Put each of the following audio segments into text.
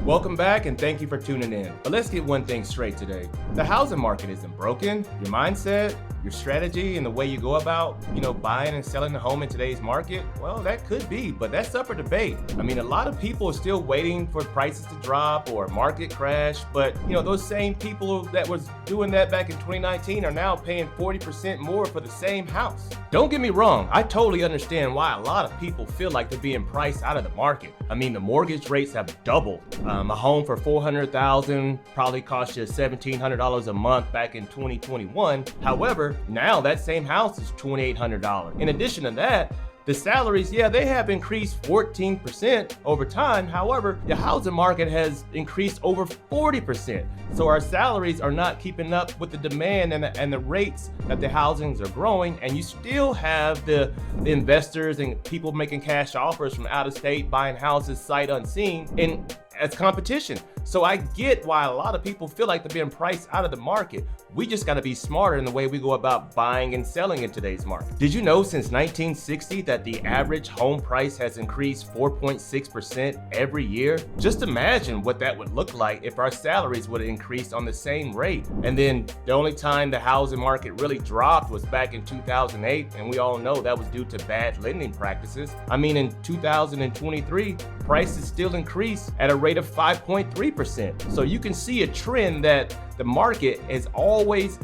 Welcome back and thank you for tuning in. But let's get one thing straight today. The housing market isn't broken. Your mindset, your strategy, and the way you go about, buying and selling a home in today's market, well, that could be, but that's up for debate. I mean, a lot of people are still waiting for prices to drop or a market crash, but those same people that was doing that back in 2019 are now paying 40% more for the same house. Don't get me wrong, I totally understand why a lot of people feel like they're being priced out of the market. I mean, the mortgage rates have doubled. A home for $400,000 probably cost you $1,700 a month back in 2021. However, now that same house is $2,800. In addition to that, the salaries, they have increased 14% over time. However, the housing market has increased over 40%. So our salaries are not keeping up with the demand and the rates that the housings are growing. And you still have the investors and people making cash offers from out of state, buying houses sight unseen, and as competition. So I get why a lot of people feel like they're being priced out of the market. We just got to be smarter in the way we go about buying and selling in today's market. Did you know since 1960 that the average home price has increased 4.6% every year? Just imagine what that would look like if our salaries would have increased on the same rate. And then the only time the housing market really dropped was back in 2008, and we all know that was due to bad lending practices. I mean, in 2023, prices still increased at a rate of 5.3%. So you can see a trend that the market is always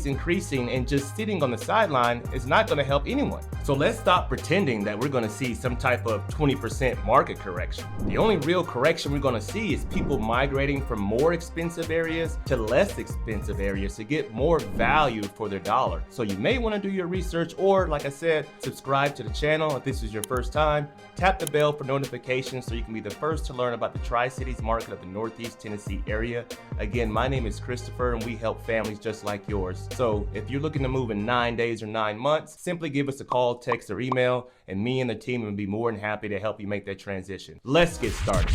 increasing, and just sitting on the sideline is not going to help anyone. So let's stop pretending that we're going to see some type of 20% market correction. The only real correction we're going to see is people migrating from more expensive areas to less expensive areas to get more value for their dollar. So you may want to do your research, or like I said, subscribe to the channel if this is your first time. Tap the bell for notifications so you can be the first to learn about the Tri-Cities market of the Northeast Tennessee area. Again, my name is Christopher, and we help families just like yours. So if you're looking to move in 9 days or 9 months, simply give us a call, text, or email, and me and the team will be more than happy to help you make that transition. Let's get started.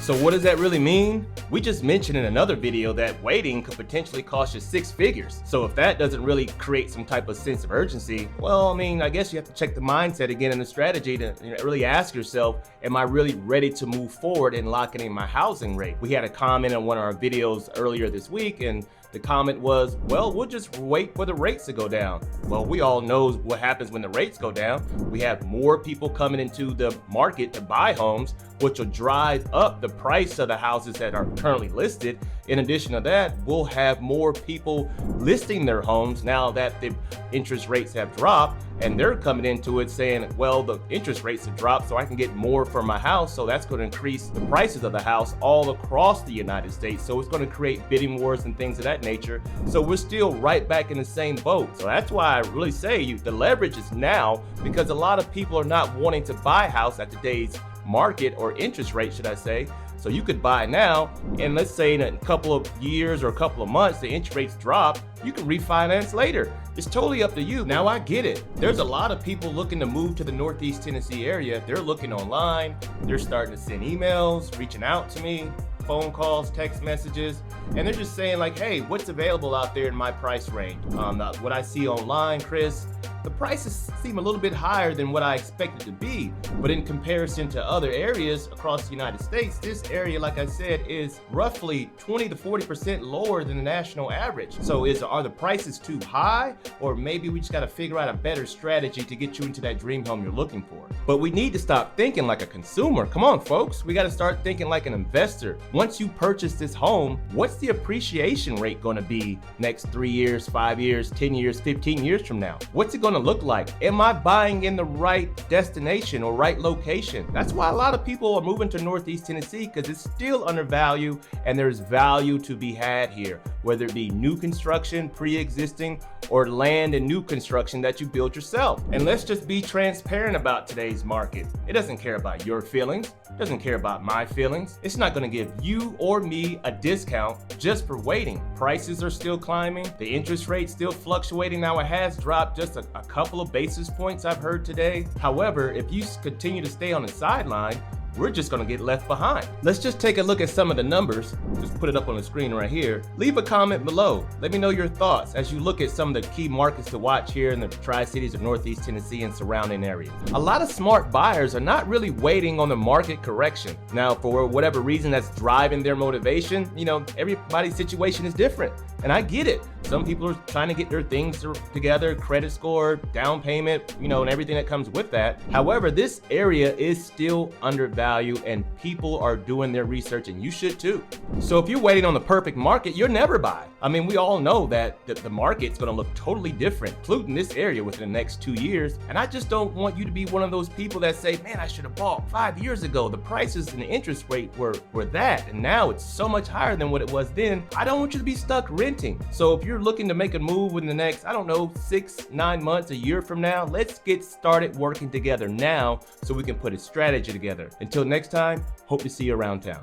So what does that really mean? We just mentioned in another video that waiting could potentially cost you 6 figures. So if that doesn't really create some type of sense of urgency, well, I guess you have to check the mindset again and the strategy to really ask yourself, am I really ready to move forward in locking in my housing rate? We had a comment on one of our videos earlier this week, and the comment was, well, we'll just wait for the rates to go down. Well, we all know what happens when the rates go down. We have more people coming into the market to buy homes, which will drive up the price of the houses that are currently listed. In addition to that, we'll have more people listing their homes now that the interest rates have dropped, and they're coming into it saying, well, the interest rates have dropped, so I can get more for my house. So that's going to increase the prices of the house all across the United States. So it's going to create bidding wars and things of that nature. So we're still right back in the same boat. So that's why I really say the leverage is now, because a lot of people are not wanting to buy a house at today's market, or interest rate, should I say. So you could buy now, and let's say in a couple of years or a couple of months, the interest rates drop, you can refinance later. It's totally up to you. Now I get it. There's a lot of people looking to move to the Northeast Tennessee area. They're looking online. They're starting to send emails, reaching out to me, phone calls, text messages, and they're just saying like, hey, what's available out there in my price range? What I see online, Chris, the prices seem a little bit higher than what I expected to be, but in comparison to other areas across the United States, this area, like I said, is roughly 20 to 40% lower than the national average. So are the prices too high, or maybe we just got to figure out a better strategy to get you into that dream home you're looking for? But we need to stop thinking like a consumer. Come on, folks. We got to start thinking like an investor. Once you purchase this home, what's the appreciation rate going to be next 3 years, 5 years, 10 years, 15 years from now? What's it going to look like? Am I buying in the right destination or right location? That's why a lot of people are moving to Northeast Tennessee, because it's still undervalued and there's value to be had here, whether it be new construction, pre-existing, or land and new construction that you build yourself. And let's just be transparent about today's market. It doesn't care about your feelings. It doesn't care about my feelings. It's not going to give you or me a discount just for waiting. Prices are still climbing. The interest rate still fluctuating. Now it has dropped just a couple of basis points I've heard today. However, if you continue to stay on the sideline, we're just gonna get left behind. Let's just take a look at some of the numbers. Just put it up on the screen right here. Leave a comment below. Let me know your thoughts as you look at some of the key markets to watch here in the Tri-Cities of Northeast Tennessee and surrounding areas. A lot of smart buyers are not really waiting on the market correction. Now, for whatever reason that's driving their motivation, everybody's situation is different. And I get it. Some people are trying to get their things together, credit score, down payment, and everything that comes with that. However, this area is still undervalued and people are doing their research, and you should too. So if you're waiting on the perfect market, you'll never buy. I mean, we all know that the market's gonna look totally different, including this area within the next 2 years. And I just don't want you to be one of those people that say, man, I should have bought 5 years ago. The prices and the interest rate were that, and now it's so much higher than what it was then. I don't want you to be stuck renting. So if you're looking to make a move in the next, 6, 9 months, a year from now, let's get started working together now so we can put a strategy together. Until next time, hope to see you around town.